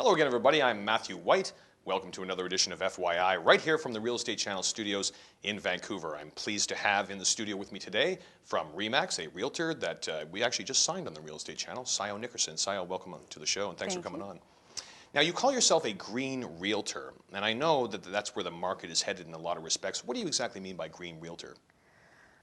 Hello again, everybody. I'm Matthew White. Welcome to another edition of FYI, right here from the Real Estate Channel studios in Vancouver. I'm pleased to have in the studio with me today from RE/MAX, a realtor that we actually just signed on the Real Estate Channel, Sayo Nickerson. Sayo, welcome to the show, and thanks for coming on. Now, you call yourself a green realtor, and I know that that's where the market is headed in a lot of respects. What do you exactly mean by green realtor?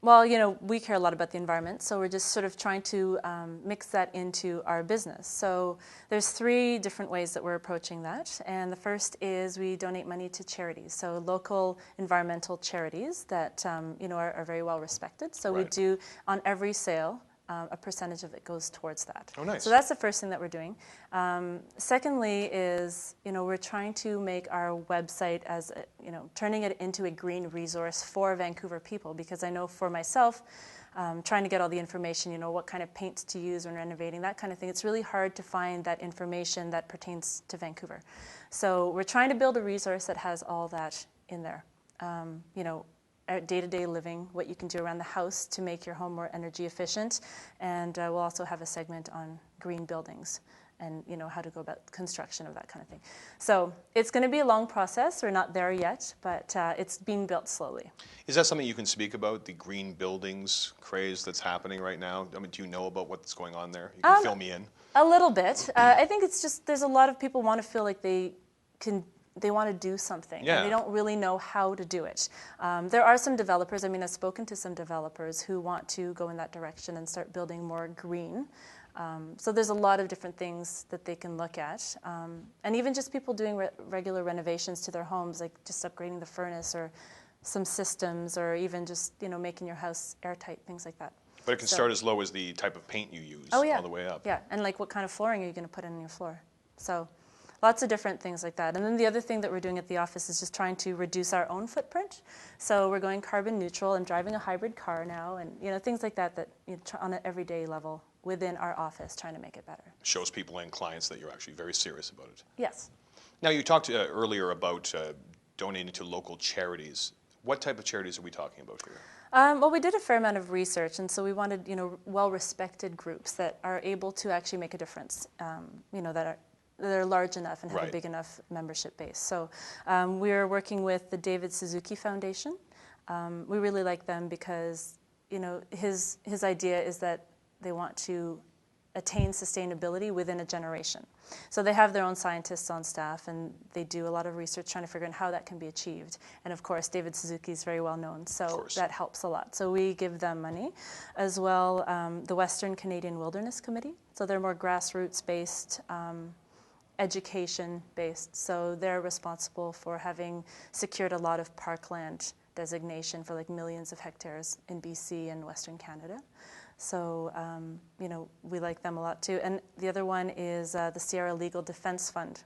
Well, you know, we care a lot about the environment, so we're just sort of trying to mix that into our business. So there's three different ways that we're approaching that. And the first is we donate money to charities, so local environmental charities that you know, are very well respected. So we do, on every sale, a percentage of it goes towards that. Oh, nice. So that's the first thing that we're doing. Secondly is, you know, we're trying to make our website as, you know, turning it into a green resource for Vancouver people, because I know for myself, trying to get all the information, you know, what kind of paints to use when renovating, that kind of thing, it's really hard to find that information that pertains to Vancouver. So we're trying to build a resource that has all that in there. You know, day-to-day living, what you can do around the house to make your home more energy efficient, and we'll also have a segment on green buildings and, you know, how to go about construction of that kind of thing. So it's going to be a long process. We're not there yet, but it's being built slowly. Is that something you can speak about, the green buildings craze that's happening right now? I mean, do you know about what's going on there? You can fill me in. A little bit. I think it's just there's a lot of people want to feel like they want to do something, and they don't really know how to do it. There are some developers, I mean, I've spoken to some developers who want to go in that direction and start building more green. So there's a lot of different things that they can look at. And even just people doing regular renovations to their homes, like just upgrading the furnace or some systems, or even just, you know, making your house airtight, things like that. But it can start as low as the type of paint you use all the way up. Yeah, and like what kind of flooring are you going to put in your floor? So lots of different things like that. And then the other thing that we're doing at the office is just trying to reduce our own footprint. So we're going carbon neutral and driving a hybrid car now, and, you know, things like that, that, you know, on an everyday level within our office, trying to make it better. Shows people and clients that you're actually very serious about it. Yes. Now, you talked earlier about donating to local charities. What type of charities are we talking about here? Well, we did a fair amount of research, and so we wanted, you know, well-respected groups that are able to actually make a difference, you know, that are large enough and have a big enough membership base. So we're working with the David Suzuki Foundation. We really like them because, you know, his idea is that they want to attain sustainability within a generation. So they have their own scientists on staff, and they do a lot of research trying to figure out how that can be achieved. And of course, David Suzuki is very well known, so that helps a lot. So we give them money. As well, the Western Canadian Wilderness Committee. So they're more grassroots-based, education-based. So they're responsible for having secured a lot of parkland designation for like millions of hectares in BC and Western Canada. So, you know, we like them a lot too. And the other one is the Sierra Legal Defense Fund.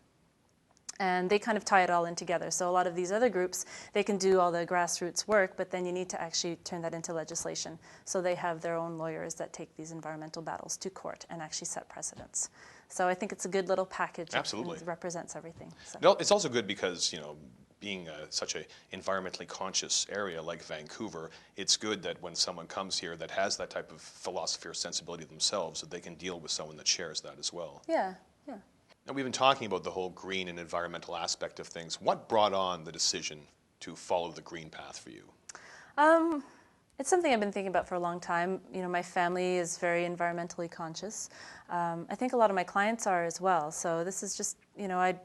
And they kind of tie it all in together. So a lot of these other groups, they can do all the grassroots work, but then you need to actually turn that into legislation. So they have their own lawyers that take these environmental battles to court and actually set precedents. So I think it's a good little package. Absolutely. And it represents everything. So. No, it's also good because, you know, being such an environmentally conscious area like Vancouver, it's good that when someone comes here that has that type of philosophy or sensibility themselves, that they can deal with someone that shares that as well. Yeah, yeah. Now, we've been talking about the whole green and environmental aspect of things. What brought on the decision to follow the green path for you? It's something I've been thinking about for a long time. You know, my family is very environmentally conscious. I think a lot of my clients are as well. So this is just, you know, I've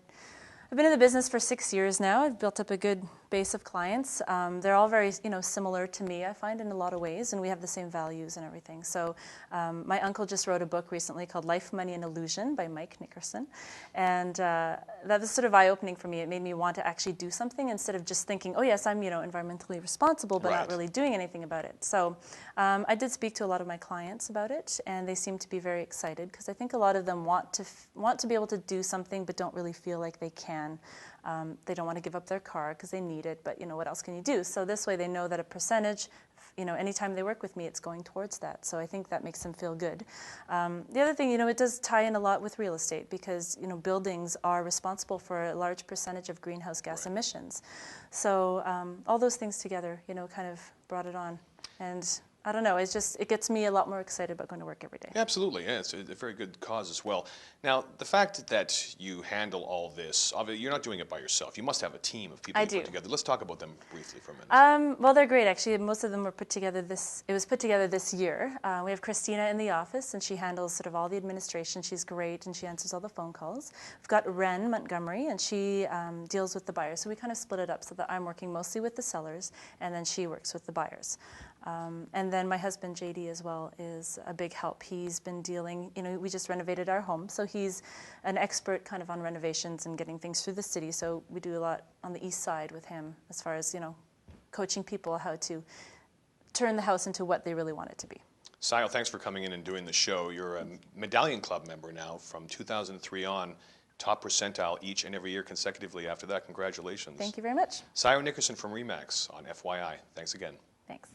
been in the business for 6 years now. I've built up a good base of clients. They're all very, you know, similar to me, I find, in a lot of ways, and we have the same values and everything. So my uncle just wrote a book recently called Life, Money, and Illusion by Mike Nickerson. And that was sort of eye-opening for me. It made me want to actually do something instead of just thinking, oh yes, I'm, you know, environmentally responsible, but not really doing anything about it. So I did speak to a lot of my clients about it, and they seem to be very excited, because I think a lot of them want to be able to do something, but don't really feel like they can. They don't want to give up their car because they need it, but, you know, what else can you do? So this way they know that a percentage, you know, anytime they work with me, it's going towards that. So I think that makes them feel good. The other thing, you know, it does tie in a lot with real estate, because, you know, buildings are responsible for a large percentage of greenhouse gas emissions. So all those things together, you know, kind of brought it on. And I don't know, it gets me a lot more excited about going to work every day. Absolutely, yeah, it's a very good cause as well. Now, the fact that you handle all this, obviously, you're not doing it by yourself. You must have a team of people I you put do. together. Let's talk about them briefly for a minute. Well, they're great, actually. Most of them were put together it was put together this year. We have Christina in the office, and she handles sort of all the administration. She's great, and she answers all the phone calls. We've got Ren Montgomery, and she deals with the buyers. So we kind of split it up so that I'm working mostly with the sellers, and then she works with the buyers. And then my husband, JD, as well, is a big help. He's been dealing, we just renovated our home, so he's an expert kind of on renovations and getting things through the city. So we do a lot on the east side with him as far as, coaching people how to turn the house into what they really want it to be. Sayo, thanks for coming in and doing the show. You're a Medallion Club member now from 2003 on, top percentile each and every year consecutively after that. Congratulations. Thank you very much. Sayo Nickerson from RE/MAX on FYI. Thanks again. Thanks.